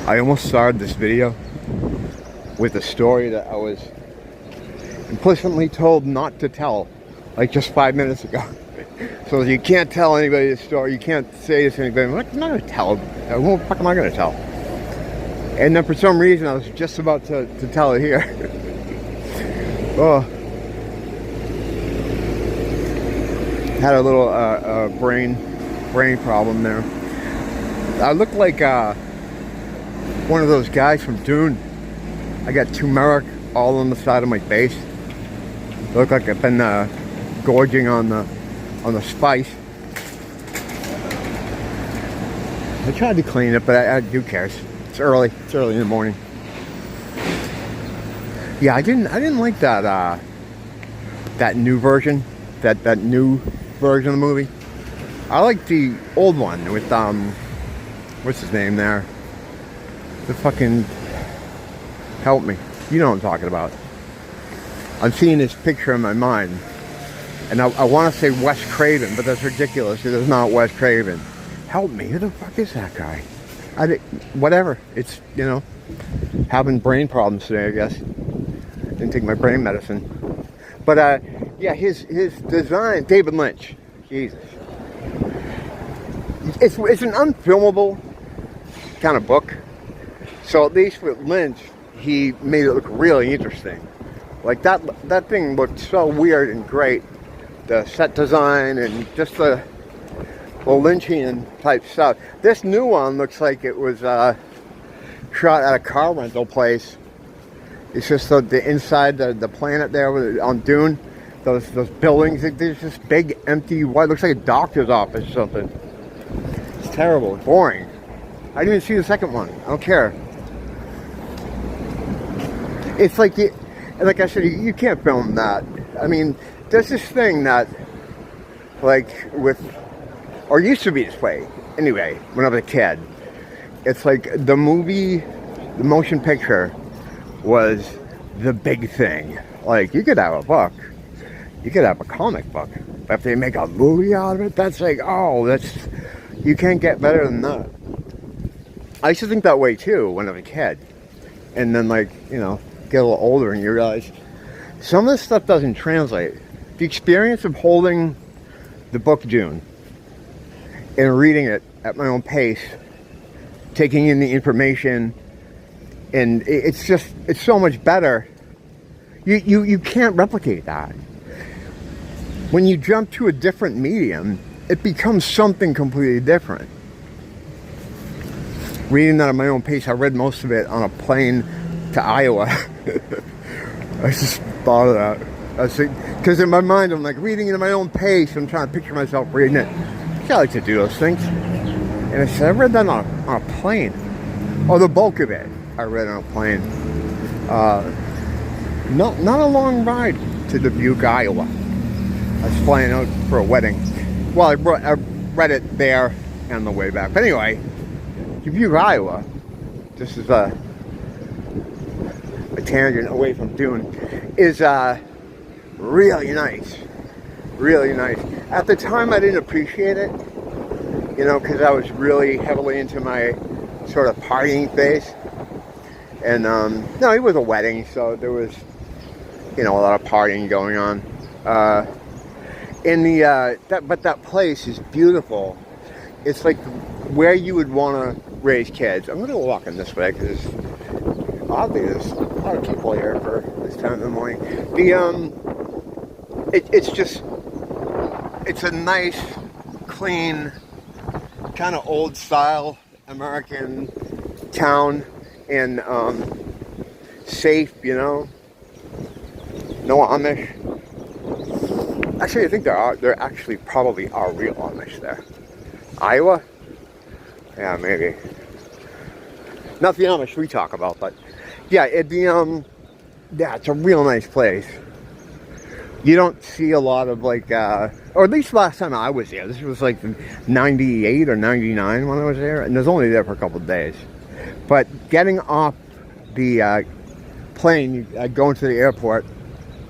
I almost started this video with a story that I was implicitly told not to tell, like just 5 minutes ago. So you can't tell anybody this story. You can't say this to anybody. I'm like, I'm not going to tell them. What the fuck am I going to tell? And then for some reason, I was just about to tell it here. Oh. Had a little brain problem there. I look like one of those guys from Dune. I got turmeric all on the side of my face. I look like I've been gorging on the spice. I tried to clean it, but who cares? It's early. It's early in the morning. Yeah, I didn't like that that new version. That new version of the movie. I like the old one with what's his name there? The fucking, help me. You know what I'm talking about. I'm seeing this picture in my mind, and I want to say Wes Craven, but that's ridiculous. It is not Wes Craven. Help me. Who the fuck is that guy? Whatever. It's, you know, having brain problems today, I guess. Didn't take my brain medicine. But yeah, his design, David Lynch. Jesus. It's an unfilmable kind of book. So at least with Lynch, he made it look really interesting. Like that thing looked so weird and great. The set design and just the Lynchian type stuff. This new one looks like it was shot at a car rental place. It's just the inside, the planet there on Dune. Those buildings, there's just big, empty, white, looks like a doctor's office or something. It's terrible, boring. I didn't even see the second one. I don't care. It's like, like I said, you can't film that. I mean, there's this thing that, like, or used to be this way, anyway, when I was a kid. It's like the motion picture was the big thing. Like, you could have a book. You could have a comic book. But if they make a movie out of it, that's like, oh, you can't get better than that. I used to think that way too when I was a kid. And then, like, you know, get a little older and you realize some of this stuff doesn't translate. The experience of holding the book Dune and reading it at my own pace, taking in the information, and it's so much better. You can't replicate that. When you jump to a different medium, it becomes something completely different. Reading that at my own pace, I read most of it on a plane to Iowa. I just thought of that. Because in my mind, I'm like reading it at my own pace. I'm trying to picture myself reading it. I like to do those things. And I said, I read that on a plane. Oh, the bulk of it I read on a plane. Not a long ride to Dubuque, Iowa. I was flying out for a wedding. Well, I read it there on the way back. But anyway, Dubuque, Iowa. This is a tangent away from Dune. Is really nice. Really nice. At the time, I didn't appreciate it. You know, because I was really heavily into my sort of partying phase. And, no, it was a wedding, so there was, you know, a lot of partying going on. But that place is beautiful. It's like where you would want to raise kids. I'm going to go walking this way because oddly there's a lot of people here for this time of the morning. It's a nice, clean, kind of old style American town, and safe, you know. No Amish. Actually, I think there actually probably are real Amish there. Iowa? Yeah, maybe. Not the Amish we talk about, but yeah, yeah, it's a real nice place. You don't see a lot of like, or at least last time I was there, this was like 98 or 99 when I was there, and I was only there for a couple of days. But getting off the plane, I go into the airport,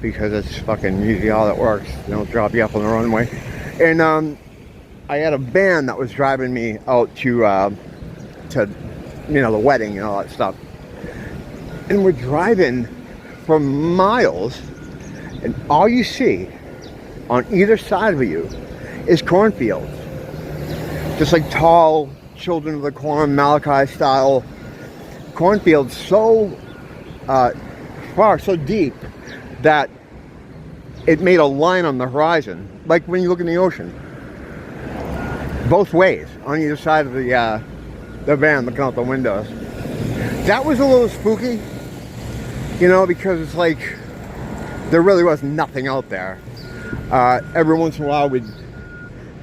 because it's fucking usually all that works. They don't drop you up on the runway. And I had a van that was driving me out to the wedding and all that stuff. And we're driving for miles, and all you see on either side of you is cornfields. Just like tall children of the corn, Malachi style cornfields, so far, so deep that it made a line on the horizon, like when you look in the ocean. Both ways, on either side of the van, looking out the windows. That was a little spooky, because it's like there really was nothing out there. Every once in a while we'd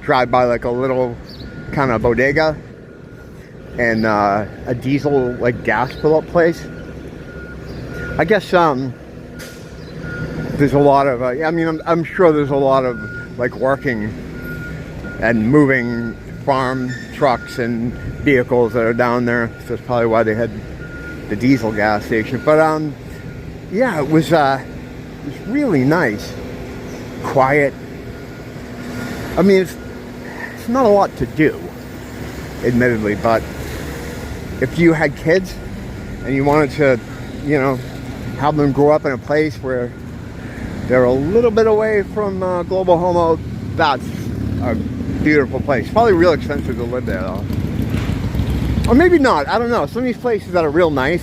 drive by like a little kind of bodega and a diesel like gas fill-up place. I guess there's a lot of I'm sure there's a lot of like working and moving farm trucks and vehicles that are down there. So that's probably why they had the diesel gas station. But yeah, it was really nice, quiet. I mean, it's not a lot to do, admittedly, but if you had kids and you wanted to, have them grow up in a place where they're a little bit away from global homo, that's a beautiful place. Probably real expensive to live there, though. Or maybe not. I don't know. Some of these places that are real nice,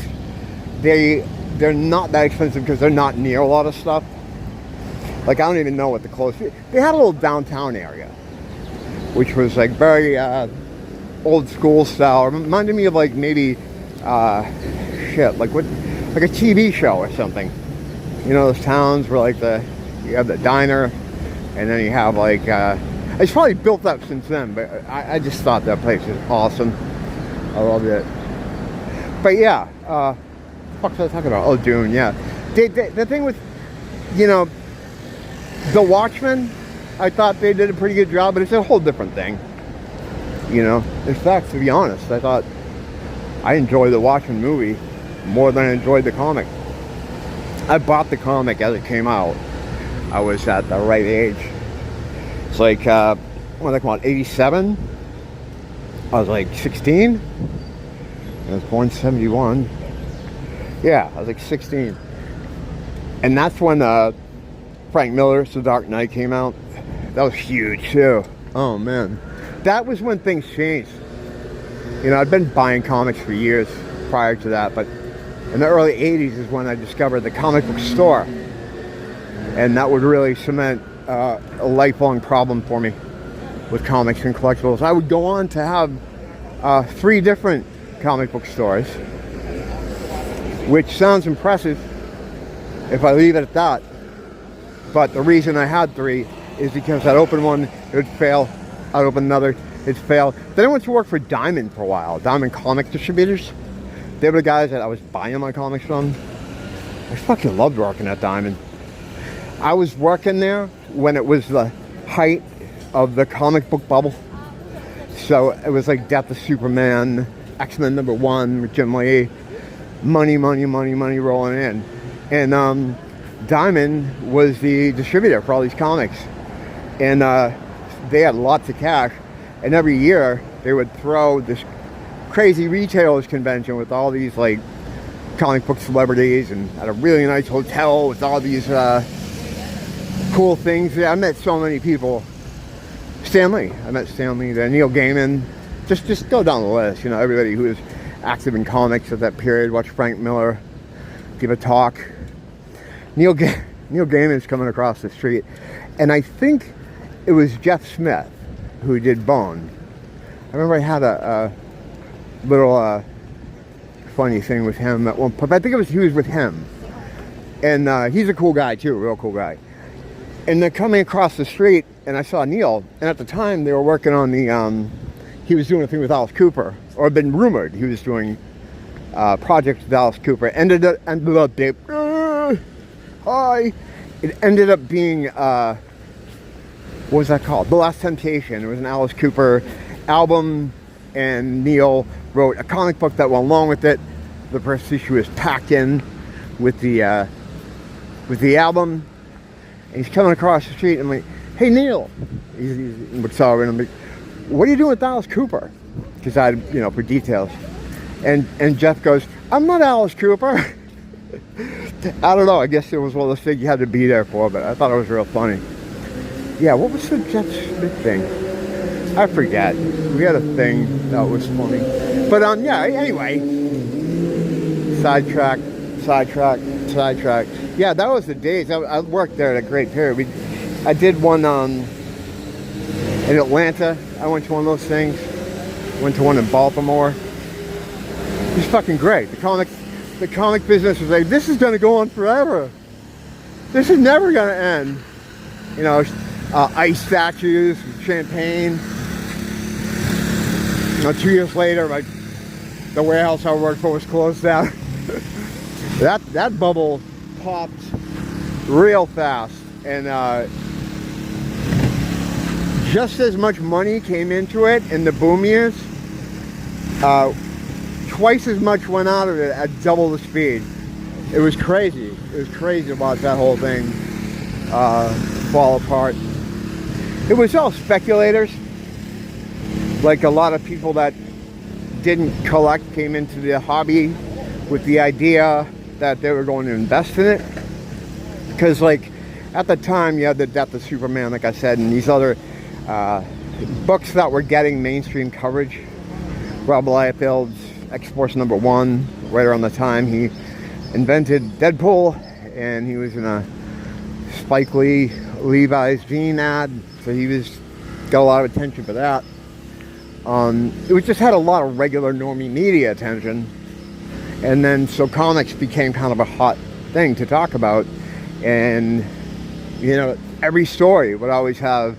they're not that expensive because they're not near a lot of stuff. Like, I don't even know what the closest... They had a little downtown area, which was like very old school style. It reminded me of like maybe like a TV show or something. Those towns where like you have the diner, and then you have like it's probably built up since then, but I just thought that place was awesome. I loved it. But yeah, what was I talking about? Oh, Dune. Yeah, the thing with The Watchmen, I thought they did a pretty good job, but it's a whole different thing. In fact, to be honest, I thought I enjoyed the Watchmen movie more than I enjoyed the comic. I bought the comic as it came out. I was at the right age. It's like, what did I come out, 87? I was like 16. I was born 71. Yeah, I was like 16. And that's when Frank Miller's The Dark Knight came out. That was huge too. Oh man. That was when things changed. I'd been buying comics for years prior to that, but in the early 80s is when I discovered the comic book store. And that would really cement a lifelong problem for me with comics and collectibles. I would go on to have 3 different comic book stores, which sounds impressive if I leave it at that. But the reason I had 3 is because I'd open one, it would fail. I'd open another, it'd fail. Then I went to work for Diamond for a while, Diamond Comic Distributors. They were the guys that I was buying my comics from. I fucking loved working at Diamond. I was working there when it was the height of the comic book bubble. So it was like Death of Superman, X-Men #1 with Jim Lee. Money rolling in. And Diamond was the distributor for all these comics. And they had lots of cash. And every year they would throw this crazy retailers convention with all these like comic book celebrities, and at a really nice hotel with all these cool things. Yeah, I met so many people. I met Stan Lee there, Neil Gaiman. Just go down the list. Everybody who was active in comics at that period. Watch Frank Miller give a talk. Neil Gaiman's coming across the street, and I think it was Jeff Smith who did Bone. I remember I had a little funny thing with him at one point, but I think he was with him, and he's a cool guy too, a real cool guy. And then coming across the street, and I saw Neil, and at the time they were working on the he was doing a thing with Alice Cooper, or had been rumored he was doing project with Alice Cooper. Ended up it ended up being what was that called? The Last Temptation. It was an Alice Cooper album, and Neil wrote a comic book that went along with it. The first issue was packed in with the album, and he's coming across the street, and I'm like, "Hey Neil," he's sorry, and I'm like, "What are you doing with Alice Cooper?" Because I, for details, And Jeff goes, I'm not Alice Cooper. I don't know, I guess it was one of those things you had to be there for, but I thought it was real funny. Yeah, what was the Jeff Smith thing? I forget. We had a thing that was funny. But yeah, anyway. Sidetrack. Yeah, that was the days. I worked there at a great period. I did one in Atlanta. I went to one of those things. Went to one in Baltimore. It was fucking great. The comic business was like, this is gonna go on forever. This is never gonna end. You know, ice statues, champagne. You know, 2 years later, the warehouse I worked for was closed down. that bubble popped real fast, and just as much money came into it in the boom years, twice as much went out of it at double the speed. It was crazy. It was crazy to watch that whole thing fall apart. It was all speculators. Like a lot of people that didn't collect came into the hobby with the idea that they were going to invest in it. Because like at the time you had the Death of Superman, like I said, and these other books that were getting mainstream coverage. Rob Liefeld's X-Force #1, right around the time he invented Deadpool, and he was in a Spike Lee Levi's jean ad, so he got a lot of attention for that. It just had a lot of regular normie media attention, and then so comics became kind of a hot thing to talk about, and you know, every story would always have,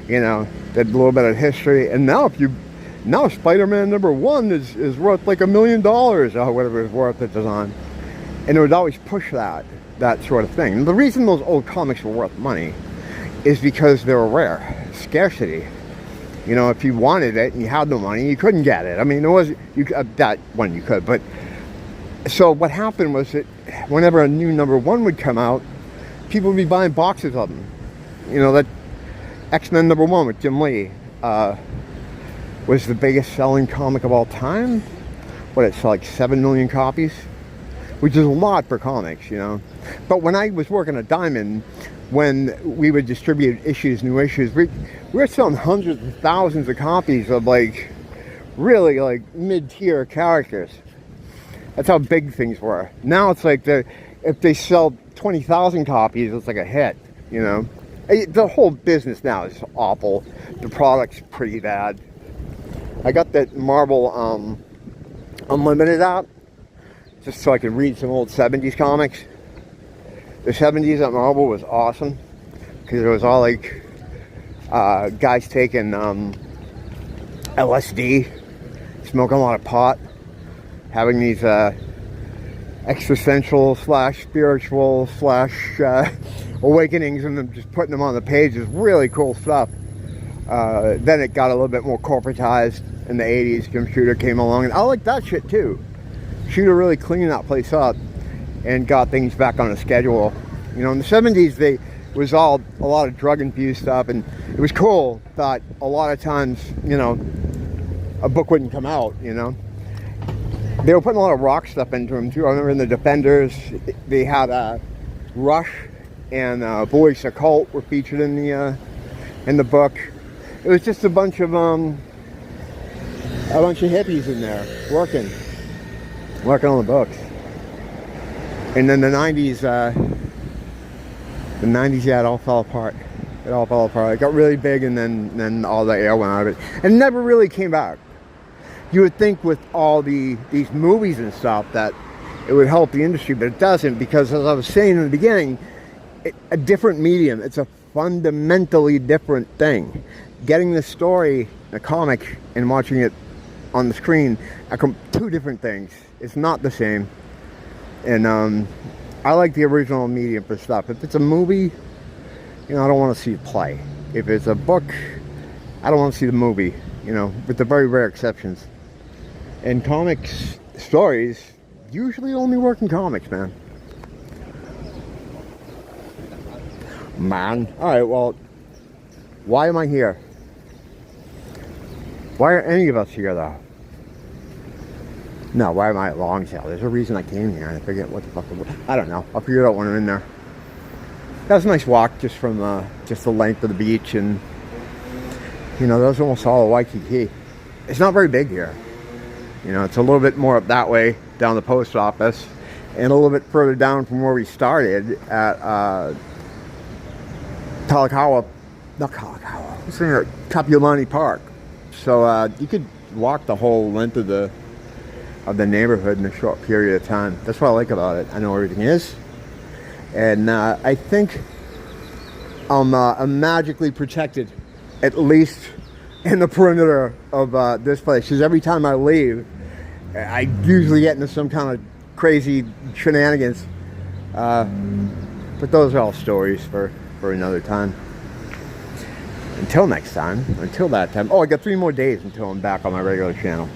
you know, that little bit of history. And now Spider-Man #1 is worth like $1 million or whatever it's worth at the time, and it would always push that sort of thing. And the reason those old comics were worth money is because they were rare, scarcity. You know, if you wanted it and you had no money, you couldn't get it. I mean, there was that one you could, but so what happened was that whenever a new #1 would come out, people would be buying boxes of them. You know, that X-Men #1 with Jim Lee was the biggest selling comic of all time. What, it's like 7 million copies, which is a lot for comics, you know. But when I was working at Diamond, when we would distribute new issues, we were selling hundreds of thousands of copies of like really like mid-tier characters. That's how big things were. Now it's like if they sell 20,000 copies, it's like a hit, you know. The whole business now is awful. The product's pretty bad. I got that Marvel Unlimited out just so I could read some old 70s comics. The 70s at Marvel was awesome because it was all like guys taking LSD, smoking a lot of pot, having these existential / spiritual / awakenings, and then just putting them on the pages. Really cool stuff. Then it got a little bit more corporatized in the 80s. Jim Shooter came along, and I like that shit too. Shooter really cleaned that place up and got things back on a schedule. You know, in the 70s, was all a lot of drug-infused stuff, and it was cool, but a lot of times, you know, a book wouldn't come out, you know. They were putting a lot of rock stuff into them, too. I remember in the Defenders, they had Rush and Boys Occult were featured in the book. It was just a bunch of hippies in there working on the books. And then the 90s, yeah, it all fell apart. It got really big, and then all the air went out of it, and never really came back. You would think with all these movies and stuff that it would help the industry, but it doesn't, because as I was saying in the beginning, a different medium. It's a fundamentally different thing. Getting the story, the comic, and watching it on the screen are two different things. It's not the same. And I like the original medium for stuff. If it's a movie, you know, I don't want to see it play. If it's a book, I don't want to see the movie, you know, with the very rare exceptions. And comics stories usually only work in comics, man. Alright, well, why am I here? Why are any of us here, though? No, why am I at Longtail? There's a reason I came here, and I forget what the fuck it was. I don't know. I'll figure it out when I'm in there. That was a nice walk, just from just the length of the beach, and you know, that was almost all of Waikiki. It's not very big here. You know, it's a little bit more up that way, down the post office, and a little bit further down from where we started at Kalakaua, not Kalakaua, what's the name? Kapiolani Park. So you could walk the whole length of the neighborhood in a short period of time. That's what I like about it. I know where everything is, and I think I'm magically protected, at least in the perimeter of this place, because every time I leave, I usually get into some kind of crazy shenanigans. But those are all stories for another time. Until next time, until that time. Oh, I got 3 more days until I'm back on my regular channel.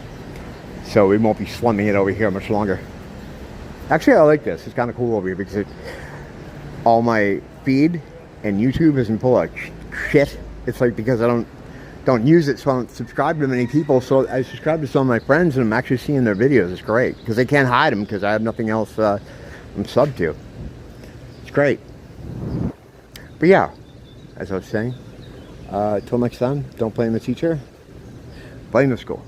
So we won't be slumming it over here much longer. Actually, I like this. It's kind of cool over here because all my feed and YouTube isn't full of shit. It's like because I don't use it, so I don't subscribe to many people. So I subscribe to some of my friends, and I'm actually seeing their videos. It's great because they can't hide them because I have nothing else I'm subbed to. It's great. But yeah, as I was saying, till next time, don't blame the teacher, blame the school.